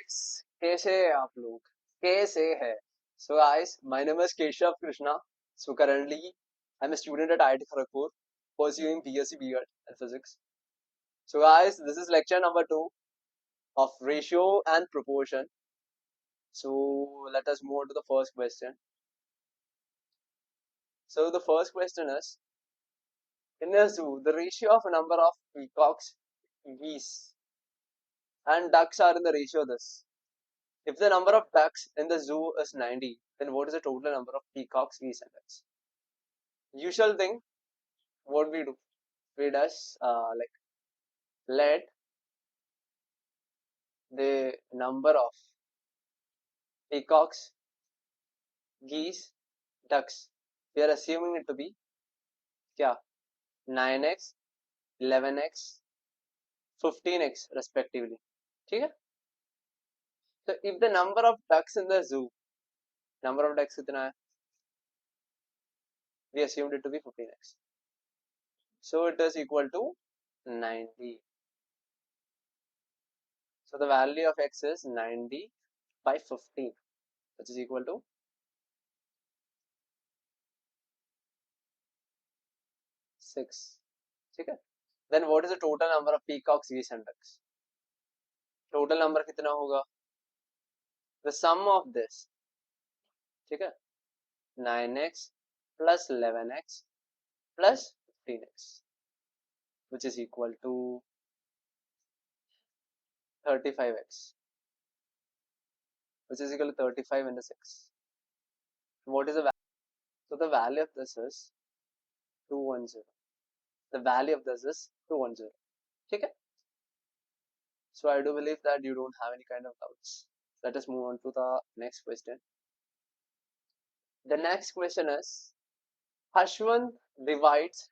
Guys, कैसे हैं आप लोग? कैसे है? So guys, my name is Keshav Krishna. So currently I'm a student at IIT Kharagpur pursuing BSc B.Ed in physics. So guys, this is lecture number 2 of ratio and proportion. So let us move on to the first question. So the first question is, in a zoo, the ratio of a number of peacocks, geese and ducks are in the ratio this. If the number of ducks in the zoo is 90, then what is the total number of peacocks, geese and ducks? Usual thing, what we do, we does like let the number of peacocks, geese, ducks, we are assuming it to be क्या 9x, 11x, 15x respectively. ठीक है? So if the number of ducks in the zoo, number of ducks कितना है? We assumed it to be 15x. So it is equal to 90. So the value of x is 90 by 15, which is equal to 6. ठीक है? Then what is the total number of peacocks, geese and ducks? Total number कितना होगा? The sum of this, ठीक है? 9x plus 11x plus 15x, which is equal to 35x, which is equal to 35 into 6. What is the value? So the value of this is 210. The value of this is 210. ठीक है? So I do believe that you don't have any kind of doubts. Let us move on to the next question. The next question is, Hashwant divides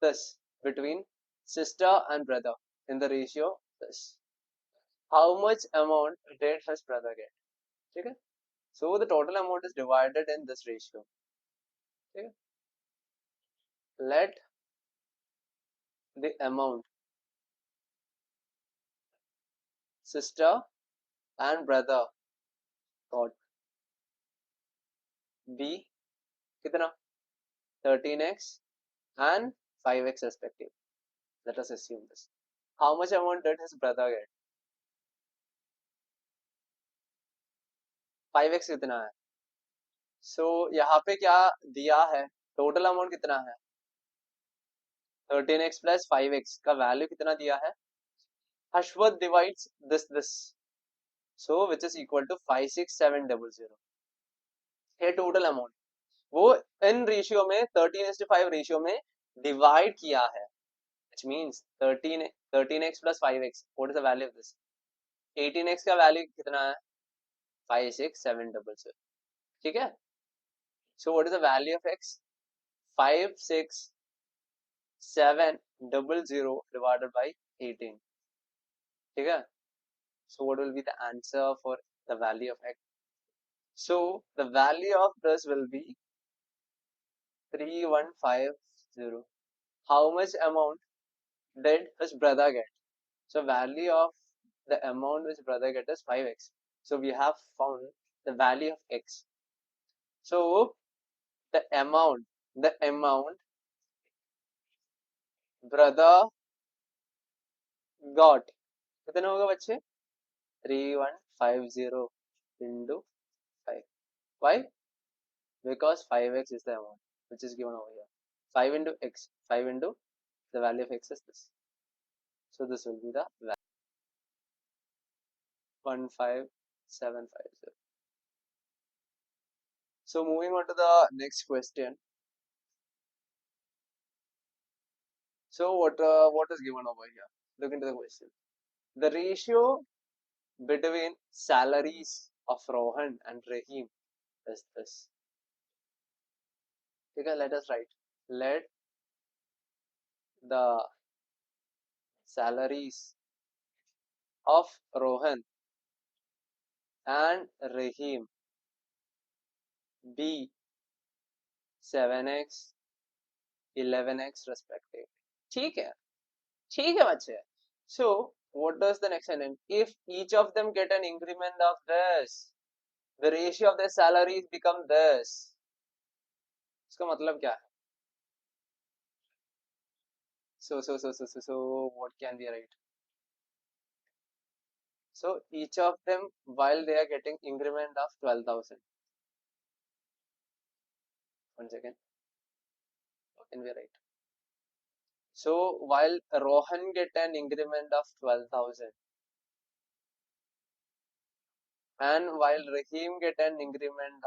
this between sister and brother in the ratio this. How much amount did his brother get? ठीक है? So the total amount is divided in this ratio. ठीक है? Let the amount sister and brother got be कितना? 13x and 5x respectively. Let us assume this. How much amount did his brother get? 5x कितना है? So यहाँ पे क्या दिया है? टोटल अमाउंट कितना है? 13x plus 5x का वैल्यू कितना दिया है? Hashwat divides this. So which is equal to 56700. ये टोटल अमाउंट वो इन रेशियो में 13:5 रेशियो में डिवाइड किया है, which means 13x plus 5x. What is the value of this? 18x का वैल्यू कितना है? 56700. ठीक है? So what is the value of x? 56700 divided by 18. ठीक है? So what will be the answer for the value of x? So the value of this will be 3150. How much amount did his brother get? So value of the amount which brother get is 5x. So we have found the value of x. So the amount brother got कितना होगा बच्चे? 3150 into 5. Why? Because 5x is the amount which is given over here. 5 into x, 5 into the value of x is this. So this will be the value 15750. So moving on to the next question. So what is given over here? Look into the question. The ratio between salaries of Rohan and Rahim is this. Okay, let us write. Let the salaries of Rohan and Rahim be 7x, 11x respectively. ठीक है बच्चे. So what does the next sentence? If each of them get an increment of this, the ratio of their salaries become this. इसका मतलब क्या है? So what can we write? So each of them, while they are getting increment of 12,000. One second. What can we write? So while Rohan get an increment of 12,000 and while Rahim get an increment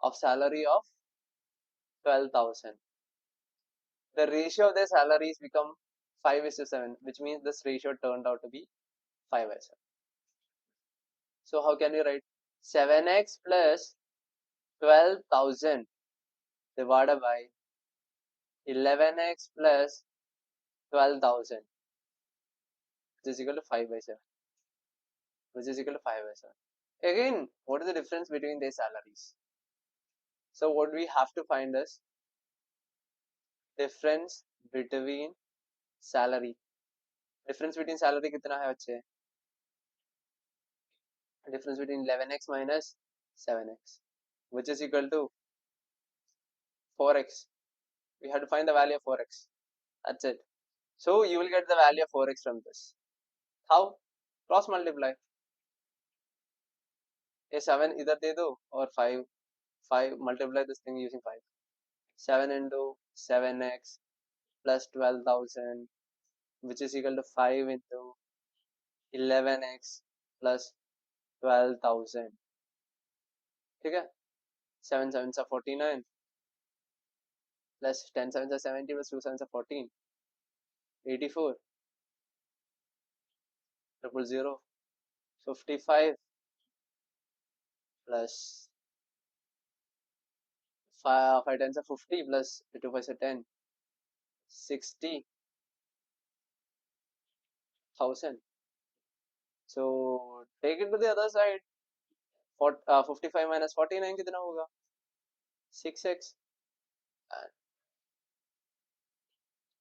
of salary of 12,000, the ratio of their salaries become 5:7, which means this ratio turned out to be 5:7. So how can we write 7x plus 12,000 divided by 11x plus 12,000, which is equal to 5/7, which is equal to 5/7. Again, what is the difference between their salaries? So what we have to find is difference between salary. Difference between salary कितना है बच्चे? Difference between 11x minus 7x, which is equal to 4x. We have to find the value of 4x. That's it. So you will get the value of 4x from this. How? Cross multiply. ये 7 इधर दे दो और 5 multiply this thing using 5. 7 into 7x plus 12,000, which is equal to 5 into 11x plus 12,000. ठीक है? 7 7s are 49 plus 10 7s are 70 plus 2 7s are 14. 84 000 55 plus 5 10s are 50 plus 2 5s are 10. 60,000. So take it to the other side. 55 minus 49 कितना होगा? 6x and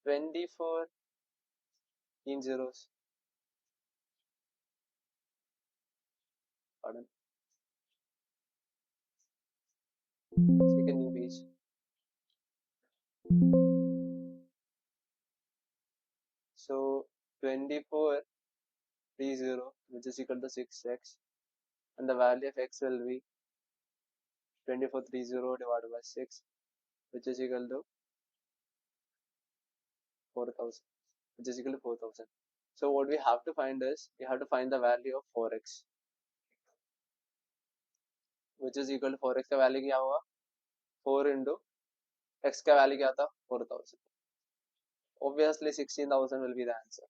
24 in zeros. Pardon. Second new page. So 24 30, which is equal to 6x, and the value of x will be 2430 divided by 6, which is equal to 4,000, which is equal to 4,000. So what we have to find is, we have to find the value of 4x, which is equal to 4x का value क्या होगा? 4 into x का value क्या था? 4,000. Obviously 16,000 will be the answer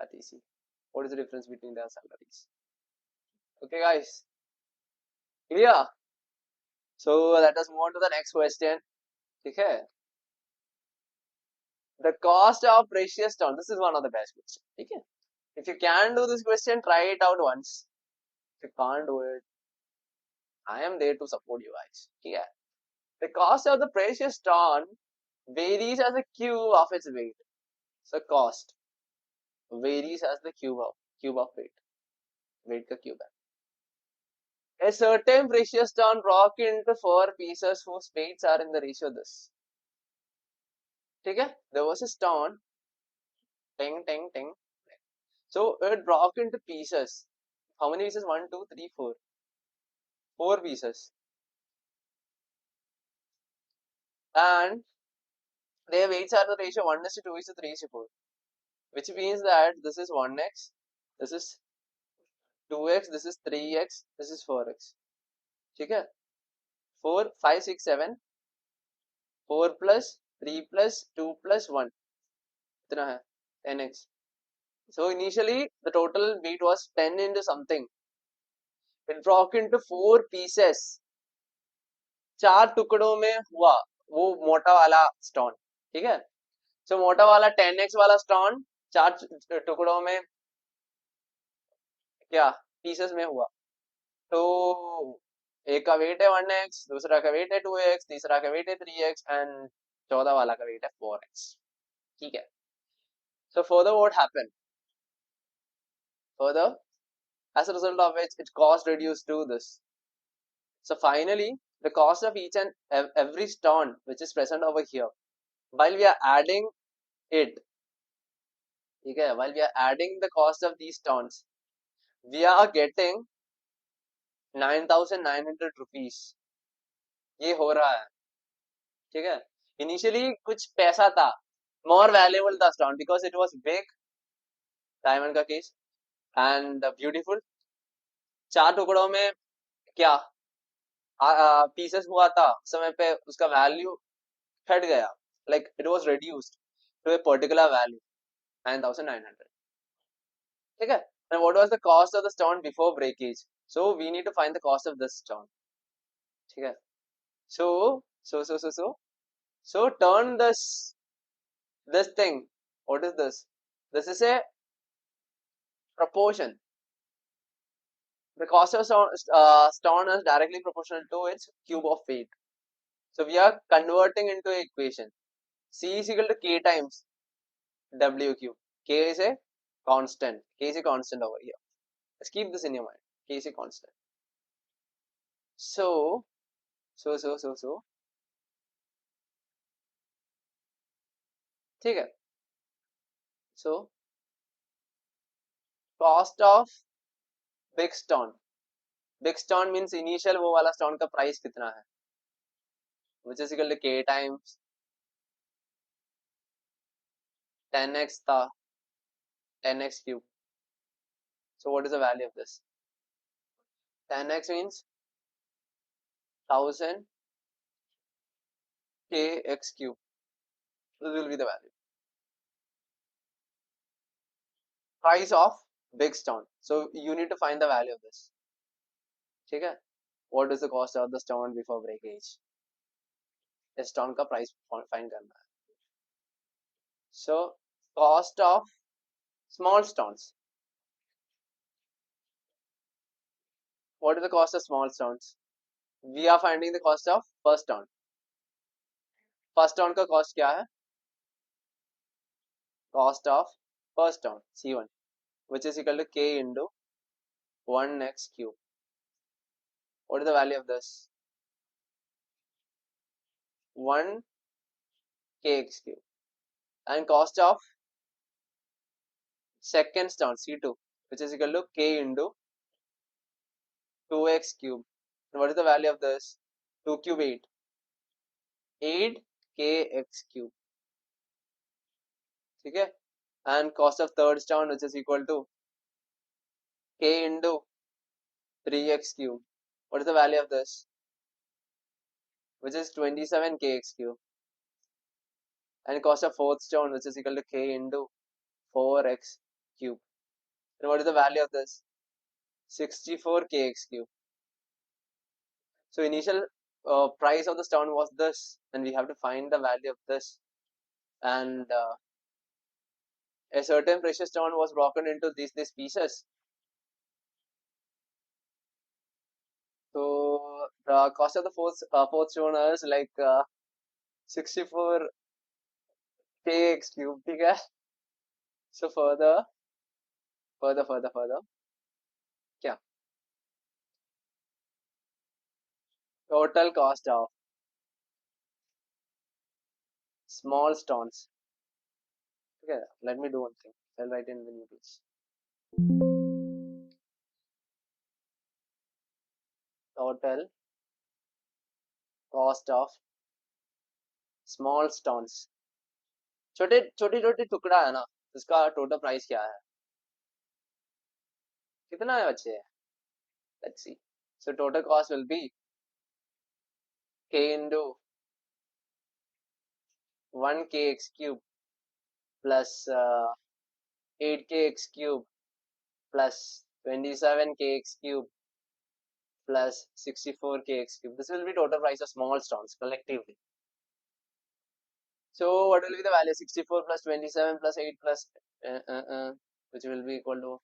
at easy. What is the difference between their salaries? Okay guys, clear? So let us move on to the next question. Okay. The cost of precious stone. This is one of the best questions. Okay. If you can do this question, try it out once. If you can't do it, I am there to support you guys. Yeah. The cost of the precious stone varies as the cube of its weight. So cost varies as the cube of weight. Weight का cube है. A certain precious stone broken into 4 pieces whose weights are in the ratio this. ठीक है? There was a stone. Ting ting ting. So it broke into pieces. How many pieces? 1, 2, 3, 4. 4 pieces. And their weights are the ratio 1:2 3:4. Which means that this is 1x, this is 2x, this is 3x, this is 4x. ठीक है? 4, 5, 6, 7, 4 plus 3 plus 2 plus 1. कितना है? 10x. So initially the total weight was 10 into something. It broke into 4 pieces. 4 टुकड़ों में हुआ वो मोटा वाला स्टोन. ठीक है? So मोटा वाला 10x वाला स्टोन 4 टुकड़ों में क्या पीसेस में हुआ. तो एक का वेट है 1x, दूसरा का वेट है 2x, तीसरा का वेट है 3x एंड चौथा वाला का वेट है 4x. ठीक है? So further what happened? Further, as a result of which its cost reduced to this. So finally, the cost of each and every stone which is present over here, while we are adding it, okay, while we are adding the cost of these stones, we are getting 9,900 rupees. ये हो रहा है, ठीक है. Initially कुछ पैसा था, more valuable था stone because it was big, diamond का case, and beautiful. 4 टुकड़ों में क्या पीसेस हुआ था समय पे, उसका वैल्यू घट गया, like it was reduced to a particular value, 9,900. ठीक है. And what was the cost of the stone before breakage? So we need to find the cost of this stone. ठीक है. So turn this thing. What is this? This is a proportion. The cost of stone is directly proportional to its cube of weight. So we are converting into an equation. C is equal to K times W cube. K is a constant. K is a constant over here. Let's keep this in your mind. K is a constant. So, ठीक है. So, cost of big stone. Big stone means initial वो वाला stone का price कितना है, which is equal to K times 10x था 10x cube. So what is the value of this? 10x means 1000 kx cube. This will be the value. Price of big stone. So you need to find the value of this. ठीक है. What is the cost of the stone before breakage? इस stone का price find करना है. So cost of small stones. What is the cost of small stones? We are finding the cost of first stone. First stone का cost क्या है? Cost of first stone C1, which is equal to K into 1x cube. What is the value of this? 1 kx cube. And cost of second stone C2, which is equal to K into 2x cube. And what is the value of this? 2 cube 8. 8 kx cube. ठीक है. And cost of third stone, which is equal to K into 3x cube. What is the value of this? Which is 27 kx cube. And cost of fourth stone, which is equal to K into 4x cube. And what is the value of this? 64 kx cube. So initial price of the stone was this, and we have to find the value of this. And a certain precious stone was broken into these pieces. So the cost of the fourth stone is like 64 kx cube. ठीक है. So further, क्या? Total cost of small stones. Okay, let me do one thing. I'll write in the new page. Total cost of small stones. छोटे टुकड़ा है ना, इसका total price क्या है, कितना है बच्चे? Let's see. So total cost will be K into 1 kx cube plus 8 kx cube plus 27 kx cube plus 64 kx cube. This will be total price of small stones collectively. So what will be the value? 64 plus 27 plus 8 plus which will be equal to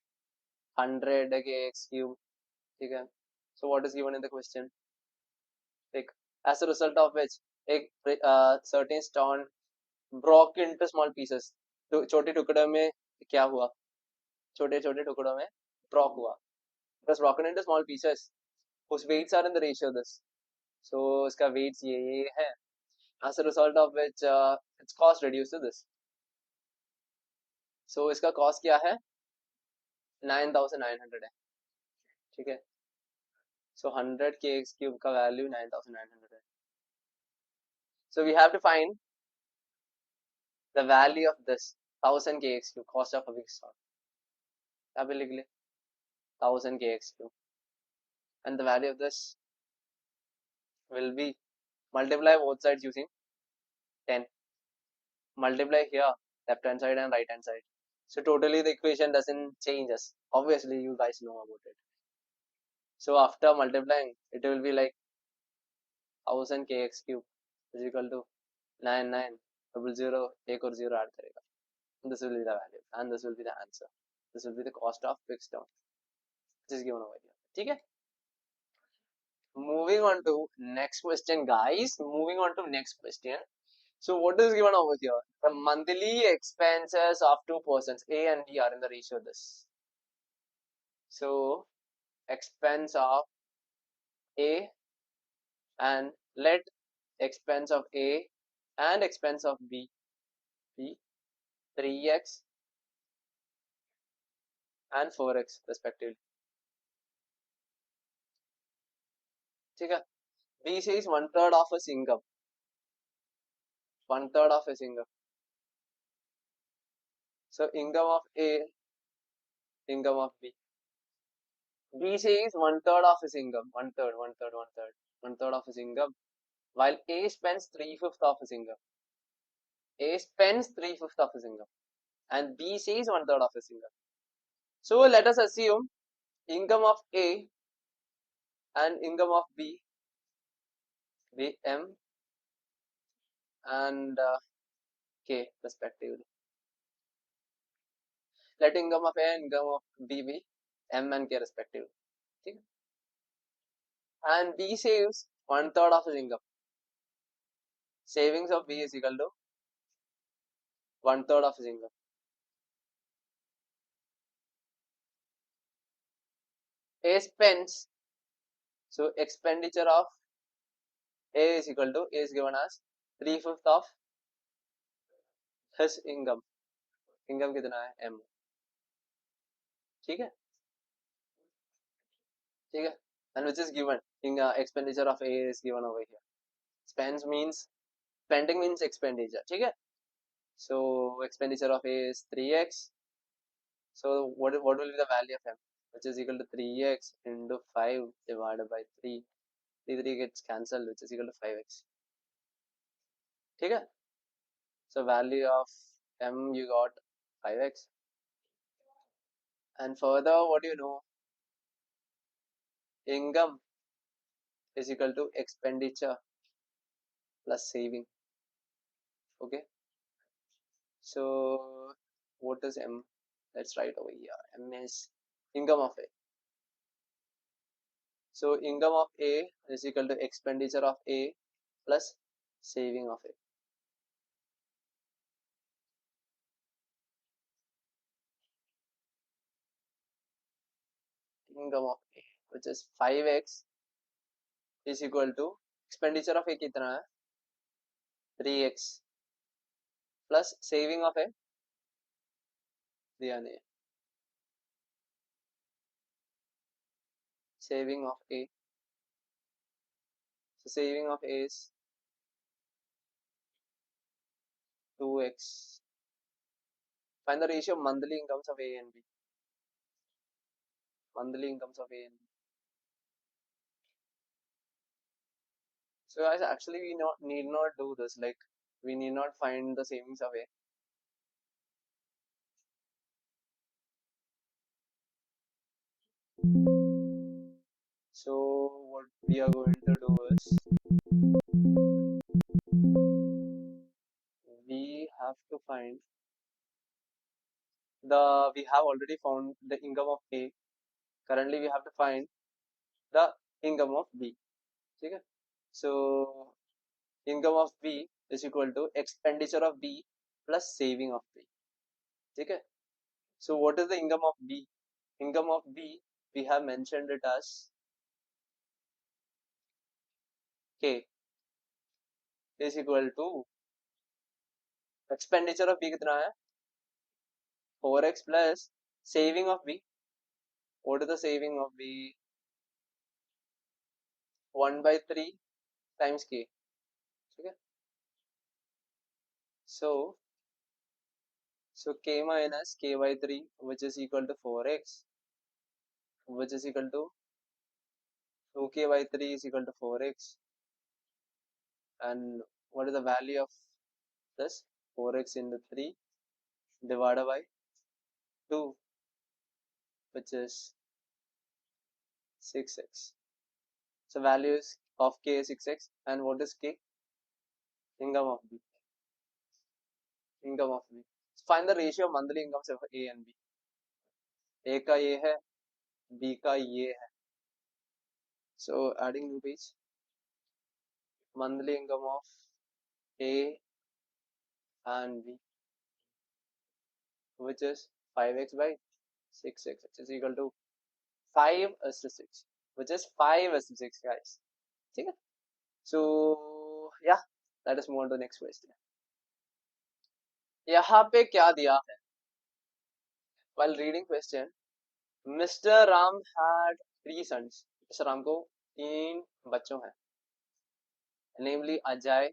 100 kx cube. ठीक है. So what is given in the question? Like, as a result of which a certain stone broke into small pieces. तो छोटे टुकड़ों में क्या हुआ? छोटे टुकड़ों में ब्रोक हुआ, it was broken into small pieces whose weights are in the ratio of this. So इसका weights ये है, as a result of which its cost reduced to this. So इसका cost क्या है, 9900 है, ठीक है. So 100 kx cube का value 9900 है. So we have to find the value of this 1000 kx cube, cost of a weak salt. यहाँ पे लिख ले 1000 kx cube, and the value of this will be, multiply both sides using 10, multiply here left hand side and right hand side. So totally the equation doesn't change us. Obviously you guys know about it. So after multiplying, it will be like 1000 kx cube is equal to 9900, एक और 0 add करेगा. This will be the value and this will be the answer. This will be the cost of fixed term, which is given over here. ठीक है. Moving on to next question, guys. Moving on to next question. So what is given over here? The monthly expenses of two persons, A and B, are in the ratio of this. So expense of A, and let expense of A and expense of B be 3x and 4x respectively. ठीक है. B says 1/3 of his income. 1/3 of his income. So income of A, income of B. B says 1/3 of his income. 1/3, 1/3, 1/3, 1/3 of his income. While A spends 3/5 of his income. A spends 3/5 of his income. And B says 1/3 of his income. So let us assume income of A and income of B be M and K respectively. Let income of A and income of B be M and K respectively. Okay? And B saves 1/3 of his income. Savings of B is equal to 1/3 of his income. A spends, so expenditure of A is equal to, A is given as 3/5 of his income. Income कितना है, M. ठीक है, ठीक है. And which is given in expenditure of A is given over here. Spends means, spending means expenditure. ठीक है. So expenditure of A is 3x. So what will be the value of M, which is equal to 3x into 5 divided by 3. 3 gets cancelled, which is equal to 5x. ठीक है. So value of M you got 5x. And further, what do you know? Income is equal to expenditure plus saving. Okay. So what is M? Let's write over here. M is income of A. So income of A is equal to expenditure of A plus saving of A. Income of A, which is 5x, is equal to expenditure of A कितना है, 3x plus saving of A दिया नहीं है. Saving of A, so saving of A is 2x. Find the ratio of monthly incomes of A and B. Monthly incomes of A and B. So guys, actually we need not do this. Like we need not find the savings of A. So what we are going to do is we have to find we have already found the income of A. Currently we have to find the income of B. ठीक है. So income of B is equal to expenditure of B plus saving of B. ठीक है. So what is the income of B? income of B, we have mentioned it as K is equal to expenditure of B कितना है 4x plus saving of B. What is the saving of B? 1 by 3 times K. Okay. So K minus K by 3, which is equal to 4x, which is equal to 2K by 3 is equal to 4x. And what is the value of this? 4x into 3 divided by 2, which is 6x. So values of K is 6x. And what is K? Income of B. Income of B. So find the ratio of monthly incomes of A and B. A का ये है, B का ये है. So adding new page. Monthly income of A and B, which is 5x by 6x, which is equal to 5 is to 6, which is 5 is to 6, guys. Okay? So yeah, let us move on to the next question. यहाँ पे क्या दिया है? While reading question, Mr. Ram had 3 sons. Mr. Ram को 3 बच्चों हैं, namely Ajay,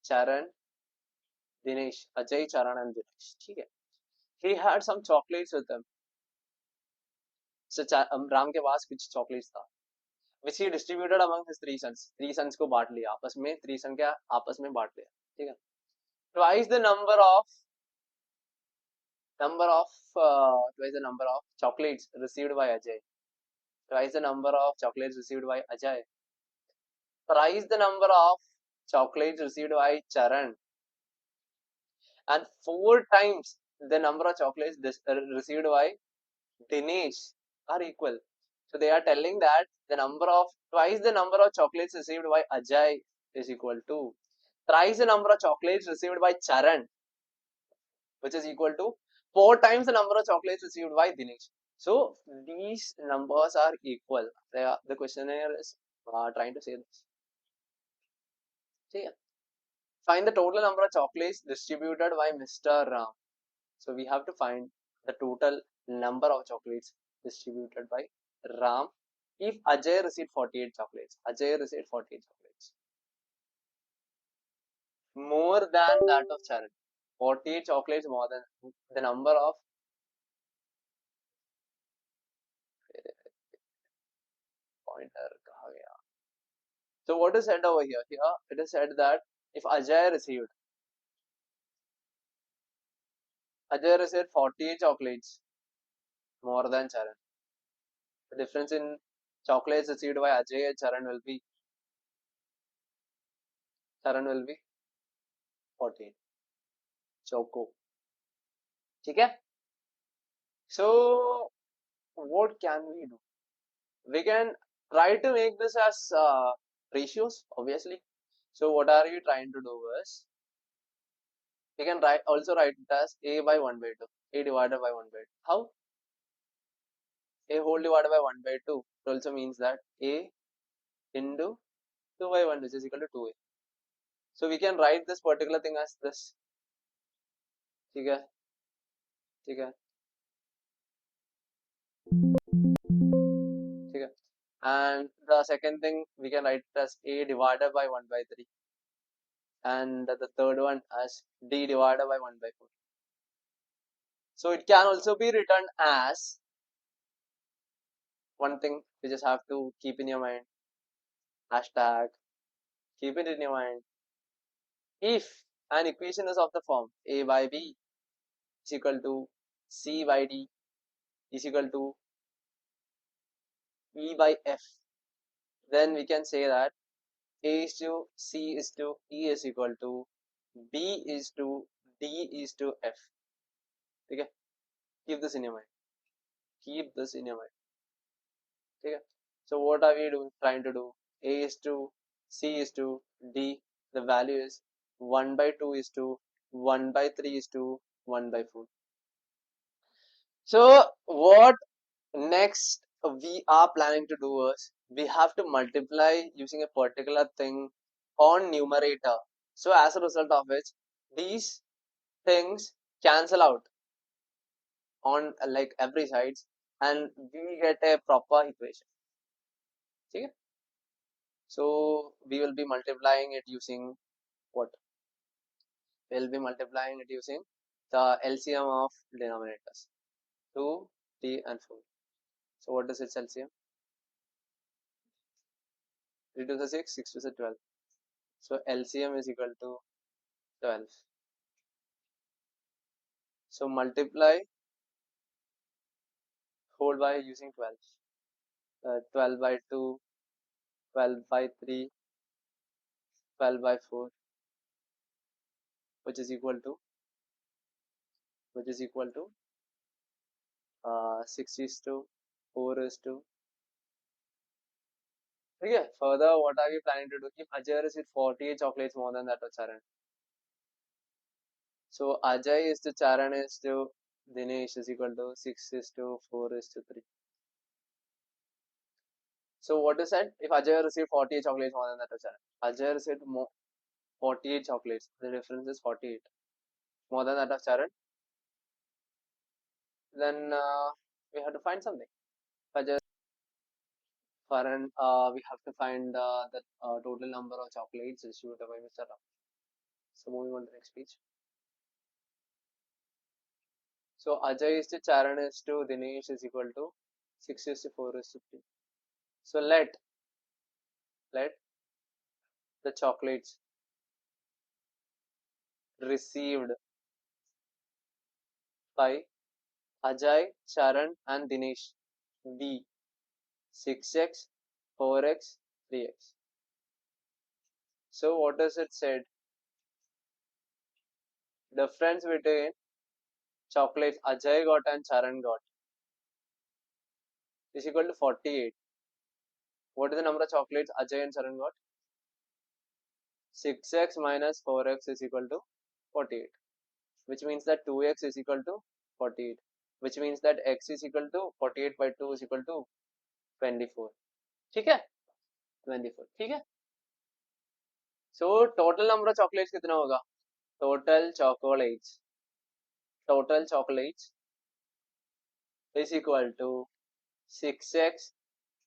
Charan, Dinesh. Ajay, Charan and Dinesh. ठीक है? He had some chocolates with him. So Ram के पास कुछ chocolates था, which he distributed among his 3 sons. 3 sons को बांट लिया आपस में, 3 sons क्या आपस में बांट लिया, ठीक है? Twice the number of chocolates received by Ajay. Twice the number of chocolates received by Ajay. Thrice the number of chocolates received by Charan. And 4 times the number of chocolates received by Dinesh are equal. So they are telling that twice the number of chocolates received by Ajay is equal to thrice the number of chocolates received by Charan, which is equal to 4 times the number of chocolates received by Dinesh. So these numbers are equal. The questionnaire is trying to say this. See, find the total number of chocolates distributed by Mr. Ram. So we have to find the total number of chocolates distributed by Ram if Ajay received 48 chocolates. Ajay received 48 chocolates. More than that of Charan. 48 chocolates more than the number of pointer kaha gaya. So what is said over here? Here it is said that if Ajay received 48 chocolates more than Charan. The difference in chocolates received by Ajay and Charan will be 14. Choco. ठीक है? So what can we do? We can try to make this as ratios, obviously. So what are you trying to do is, we can also write it as a by 1 by 2, a divided by 1 by 2. How? A whole divided by 1 by 2. It also means that a into 2 by 1, which is equal to 2a. So we can write this particular thing as this. ठीक है? ठीक है? ठीक है? And the second thing we can write it as a divided by 1 by 3. And the third one as d divided by 1 by 4. So it can also be written as, one thing you just have to keep in your mind, hashtag, keep it in your mind. If an equation is of the form a by b is equal to c by d is equal to e by f, then we can say that a is to c is to e is equal to b is to d is to f. Okay, keep this in your mind. Keep this in your mind. Okay. So what are we trying to do? A is to c is to d. The value is 1 by 2 is to 1 by 3 is to 1 by 4. So what Next, we are planning to do is we have to multiply using a particular thing on numerator. So as a result of which these things cancel out on like every sides and we get a proper equation. Okay? So we will be multiplying it using what? We'll be multiplying it using the LCM of denominators 2, 3 and 4. So what is its LCM? 3 to the 6, 6 to the 12. So LCM is equal to 12. So multiply whole by using 12. 12 by 2, 12 by 3, 12 by 4, which is equal to 6 is to 4 is to. Okay, further, what are we planning to do? If Ajay is with 48 chocolates more than that of Charan. So Ajay is to Charan is to Dinesh is equal to 6 is to 4 is to 3. So what is that? If Ajay received 48 chocolates more than that of Charan. Ajay received 48 chocolates. The difference is 48. More than that of Charan. Then we have to find something. Ajay, we have to find the total number of chocolates distributed by Mr. Ram. So moving on to the next page. So Ajay is to Charan is to Dinesh is equal to 6 is to 4 is to 3. So let the chocolates received by Ajay, Charan and Dinesh be 6x, 4x, 3x. So what does it said? Difference between chocolates Ajay got and Charan got is equal to 48. What is the number of chocolates Ajay and Charan got? 6x minus 4x is equal to 48, which means that 2x is equal to 48, which means that x is equal to 48 by 2 is equal to 24. ठीक है? 24. ठीक है? So total number of chocolates कितना होगा? Total chocolates is equal to 6x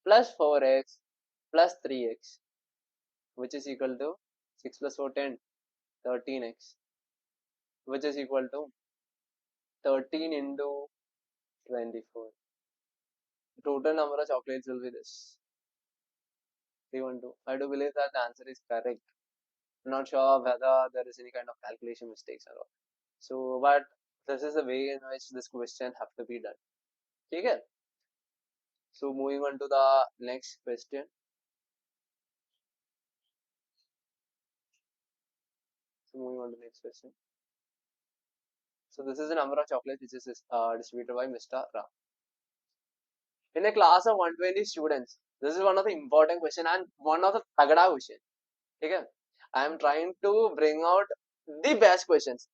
plus 4x plus 3x, which is equal to 6 plus 4 10, 13x, which is equal to 13 into 24. The total number of chocolates will be this 312. I do believe that the answer is correct. I'm not sure whether there is any kind of calculation mistakes or all. So, but this is the way in which this question have to be done. Okay? So, moving on to the next question. So, this is the number of chocolates which is distributed by Mr. Ram. In a class of 120 students, this is one of the important question and one of the tagada question. Okay? I am trying to bring out the best questions,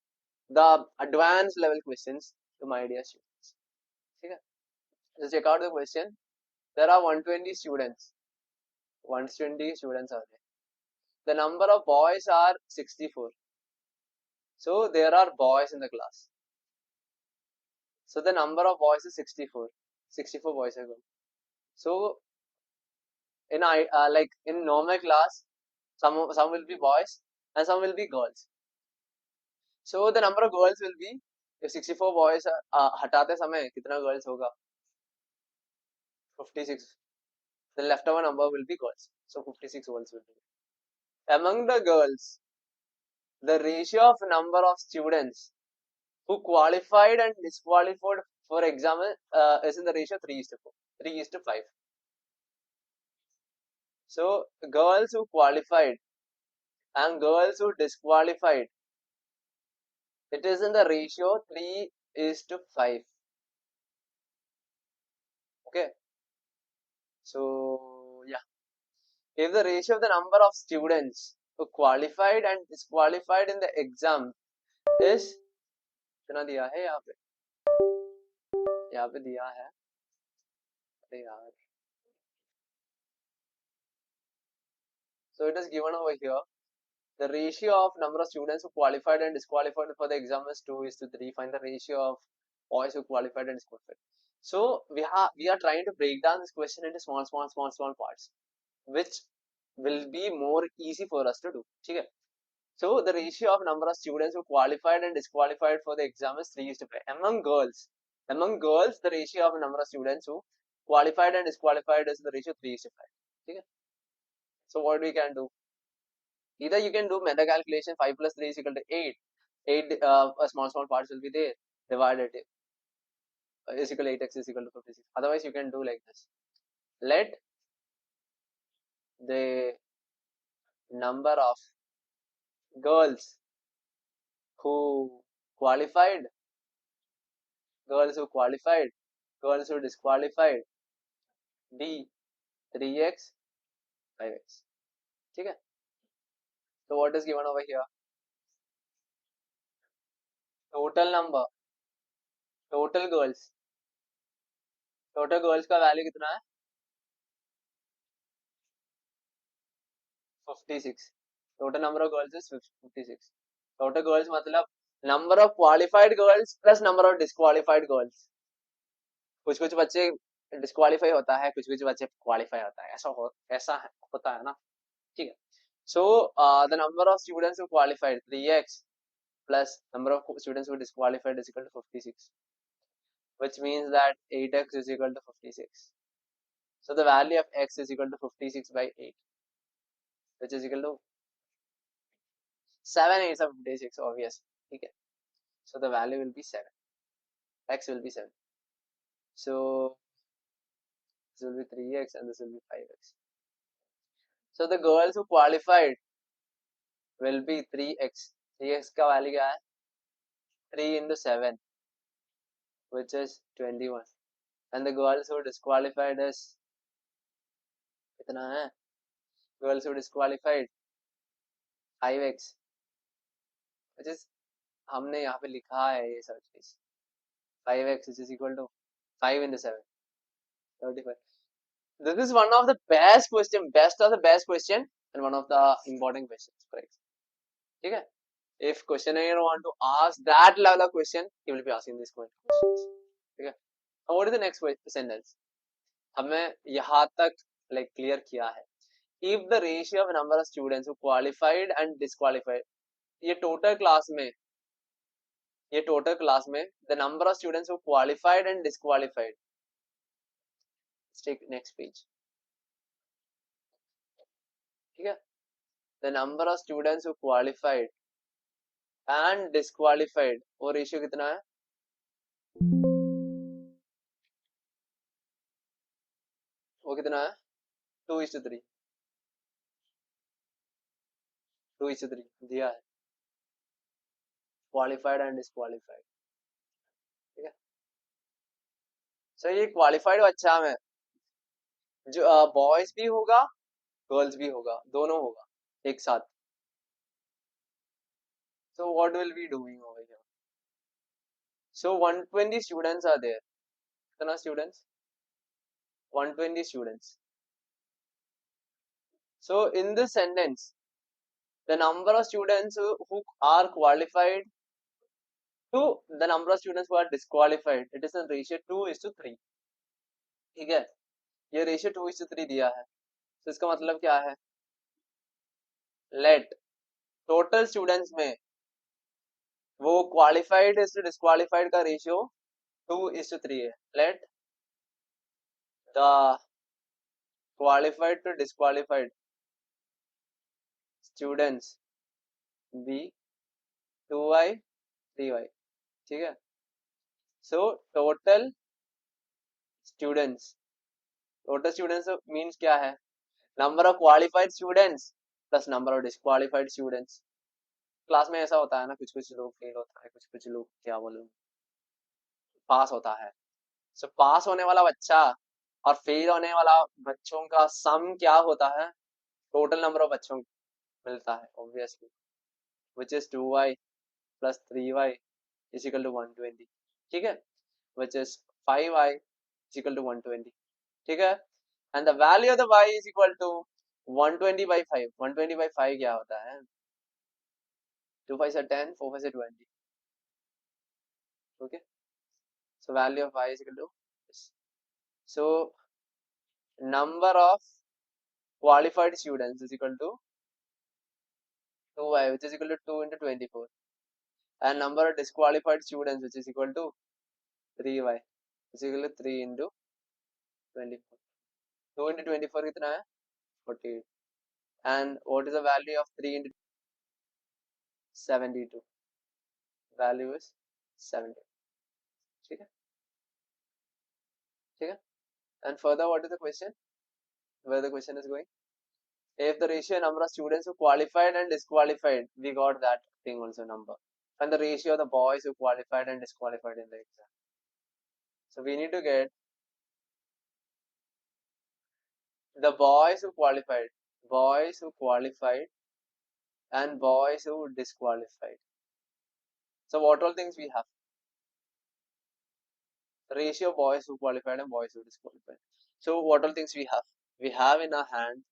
the advanced level questions to my dear students. Okay? So, check out the question. There are 120 students. 120 students are there. The number of boys are 64. So, there are boys in the class. So, the number of boys is 64. 64 boys are going. So, in like in normal class, some will be boys and some will be girls. So the number of girls will be, if 64 boys हटाते समय कितना girls होगा? 56. The leftover number will be girls. So 56 girls will be. Among the girls, the ratio of number of students who qualified and disqualified for exam is in the ratio 3 is to 4, 3 is to 5. So girls who qualified and girls who disqualified, it is in the ratio 3 is to 5. Okay. So yeah, if the ratio of the number of students who qualified and disqualified in the exam is, कितना दिया है यहाँ पे दिया है अरे यार, so it is given over here. The ratio of number of students who qualified and disqualified for the exam is 2:3. Find the ratio of boys who qualified and disqualified. So we are trying to break down this question into small parts, which will be more easy for us to do. Okay. So the ratio of number of students who qualified and disqualified for the exam is 3:5. Among girls, the ratio of number of students who qualified and disqualified is the ratio 3:5. Okay. So what we can do? Either you can do meta calculation, 5 plus 3 is equal to 8. 8 small parts will be there. Divided is equal to 8x is equal to 56. Otherwise, you can do like this. Let the number of girls who qualified, girls who qualified, girls who disqualified be 3x, 5x. Okay? So what is given over here? Total number, total girls. Total girls का value कितना है? 56. Total number of girls is 56. Total girls मतलब number of qualified girls plus number of disqualified girls. कुछ कुछ बच्चे disqualify होता है, कुछ कुछ बच्चे क्वालिफाई होता है, ऐसा होता है ना. ठीक है. So the number of students who qualified 3x plus number of students who disqualified is equal to 56, which means that 8x is equal to 56. So the value of x is equal to 56 by 8, which is equal to 7 8 of 56, obvious. Okay. So the value will be 7. X will be 7. So this will be 3x and this will be 5x. So the girls who qualified will be 3x. 3x का value क्या है? 3 into 7, which is 21. And the girls who disqualified is कितना है? Girls who disqualified 5x, which is हमने यहाँ पे लिखा है ये सब चीज. 5x which is equal to 5 into 7, 35. This is one of the best of the best question and one of the important questions. Correct. ठीक है? If questionnaire want to ask that level of question, he will be asking these questions. ठीक है? Now what is the next sentence? हमने यहाँ तक like clear किया है. If the ratio of number of students who qualified and disqualified, ये total class में the number of students who qualified and disqualified. Let's take next page. ठीक है? The number of students who qualified and disqualified, वो ratio कितना है? वो कितना है? 2:3. 2:3 दिया है. Qualified and disqualified. ठीक है? So ये qualified बच्चा में जो boys भी होगा, girls भी होगा, दोनों होगा एक साथ. So what will we doing over here? So 120 students are there. कितना students? 120 students. So in this sentence, the number of students who are qualified to the number of students who are disqualified, it is a ratio 2:3. ठीक है? ये ratio 2:3 दिया है. तो इसका मतलब क्या है? Let total students में वो qualified is to disqualified का ratio 2:3 है. Let the qualified to disqualified students be 2y 3y. ठीक है? So total students means क्या है? Number of qualified students plus number of disqualified students. Class में ऐसा होता है ना, कुछ कुछ लोग फेल होता है, कुछ कुछ लोग क्या बोलूं पास होता है. सो पास होने वाला बच्चा और फेल होने वाला बच्चों का सम क्या होता है? टोटल नंबर ऑफ बच्चों मिलता है obviously, which is 2y plus 3y is equal to 120. ठीक है? which is 5y is equal to 120. ठीक है. And the value of the y is equal to 120 by 5. 120 by 5 क्या होता है? 2 5 are 10, 4 5 are 20. Okay. So value of y is equal to this. So number of qualified students is equal to 2y, which is equal to 2 into 24. And number of disqualified students, which is equal to 3y, which is equal to 3 into 24. 2 into 24 कितना है? 48. And what is the value of 3 into 72? Value is 70. ठीक है? ठीक है? And further, what is the question? Where the question is going? If the ratio number of students who qualified and disqualified, we got that thing also number. And the ratio of the boys who qualified and disqualified in the exam. So we need to get the boys who qualified and boys who disqualified. So what all things we have? Ratio of boys who qualified and boys who disqualified. So what all things we have? We have in our hand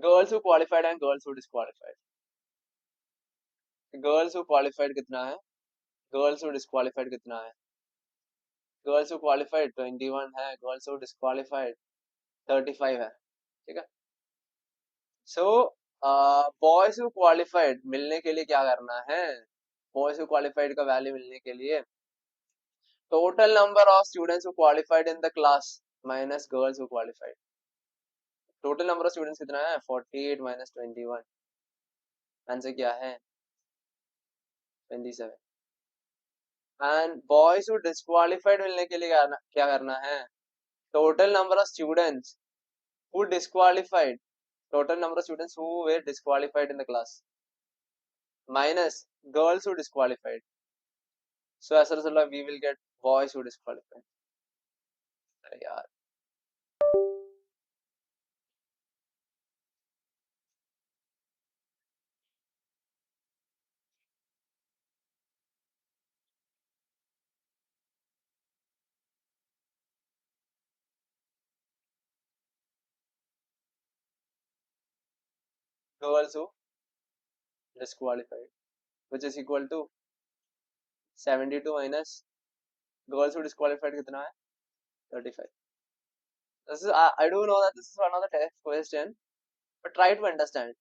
girls who qualified and girls who disqualified. Girls who qualified कितना है? Girls who disqualified कितना है? Girls who qualified 21 है. Girls who disqualified 35 है. ठीक है? So boys who qualified मिलने के लिए क्या करना है? Boys who qualified का value मिलने के लिए total number of students who qualified in the class minus girls who qualified. Total number of students कितना है? 48 minus 21. आंसर क्या है? 27. And boys who disqualified मिलने के लिए क्या करना है? Total number of students who disqualified. Total number of students who were disqualified in the class minus girls who disqualified. So as a result, we will get boys who disqualified. यार girls who disqualified, which is equal to 72 minus girls who disqualified कितना है? 35. This is I do know that this is one of the test question, but try to understand.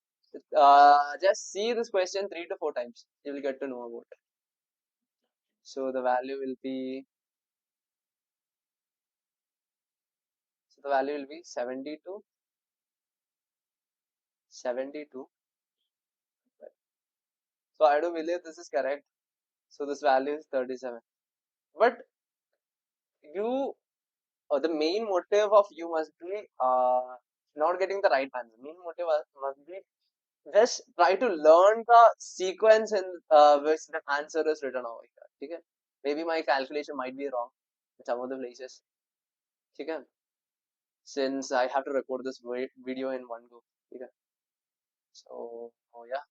Just see this question 3 to 4 times. You will get to know about it. So the value will be 72. 72. So I do believe this is correct. So this value is 37. But you, the main motive of you must be not getting the right answer. Main motive must be just try to learn the sequence in which the answer is written over here. Okay? Maybe my calculation might be wrong in some of the places. Okay? Since I have to record this video in one go. Okay? So yeah,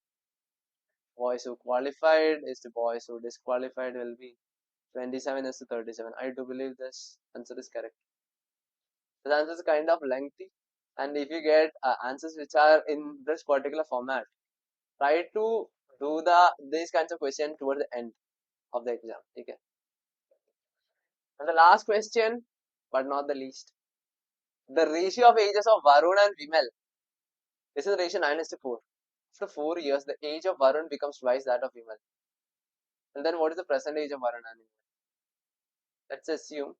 boys who qualified is to boys who disqualified will be 27 is to 37. I do believe this answer is correct. This answer is kind of lengthy, and if you get answers which are in this particular format, try to do these kinds of questions towards the end of the exam. Okay. And the last question, but not the least, the ratio of ages of Varun and Vimal. This is ratio 9:4. After 4 years, the age of Varun becomes twice that of Vimal. And then what is the present age of Varun and Vimal? Let's assume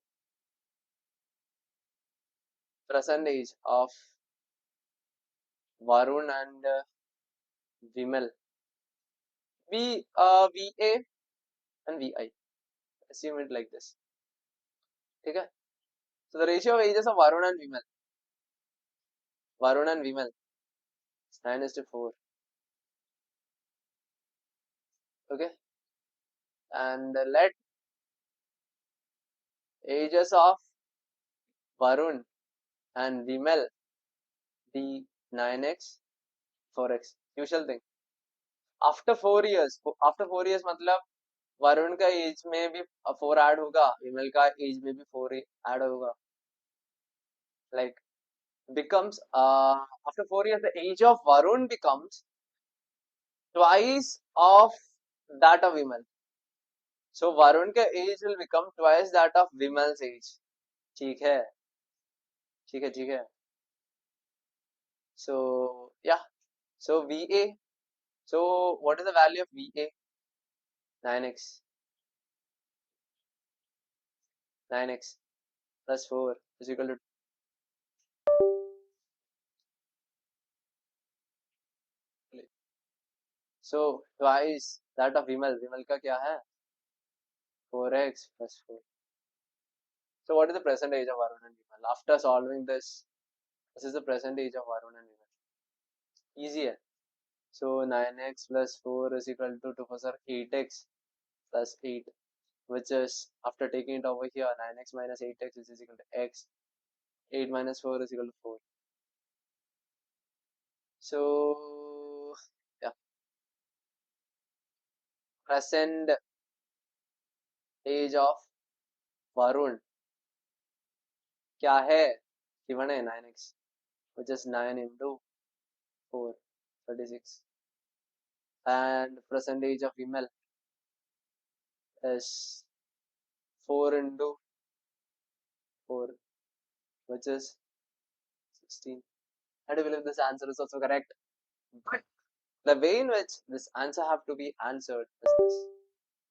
present age of Varun and Vimal. VA and VI. Assume it like this. Okay. So the ratio of ages of Varun and Vimal. Varun and Vimal is 9:4. Okay. And let ages of Varun and Vimal be 9x, 4x. Usual thing. After 4 years मतलब वरुण का as में भी 4 add होगा, विमल का as में भी 4 add होगा. like becomes after 4 years the age of Varun becomes twice of that of Vimal. So Varun का age will become twice that of Vimal's age. ठीक है, ठीक है, ठीक है. So yeah, so VA. So what is the value of VA? 9x, 9x plus 4 is equal to. So twice that of Vimal. Vimal का क्या है? 4x plus 4. So what is the present age of Varun and Vimal? After solving this, this is the present age of Varun and Vimal. Easy है. So 9x plus 4 is equal to 2 4 8x plus 8, which is after taking it over here, 9x minus 8x is equal to x. 8 minus 4 is equal to 4. So yeah, present age of Varun क्या है? Given है 9x, which is 9 into 4, 36. And present age of Vimal is 4 into 4, which is 16. I do believe this answer is also correct. But the way in which this answer have to be answered is this.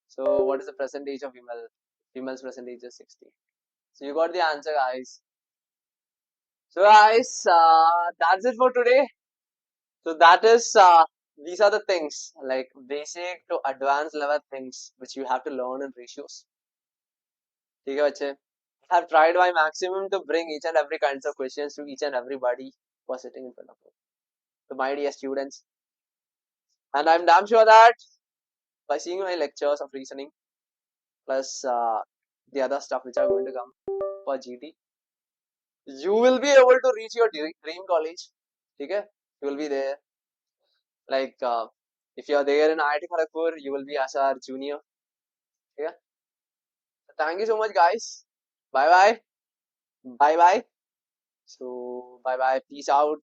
So what is the present age of Vimal? Vimal's present age is 16. So you got the answer, guys. So guys, that's it for today. So that is these are the things like basic to advanced level things which you have to learn in ratios. ठीक है बच्चे? I have tried my maximum to bring each and every kinds of questions to each and everybody who are sitting in front of me. So my dear students, and I'm damn sure that by seeing my lectures of reasoning plus the other stuff which are going to come for GT, you will be able to reach your dream college. Okay? You will be there. Like if you are there in IIT Kharagpur, you will be as our junior. Okay? Thank you so much, guys. Bye bye. Bye bye. So bye bye. Peace out.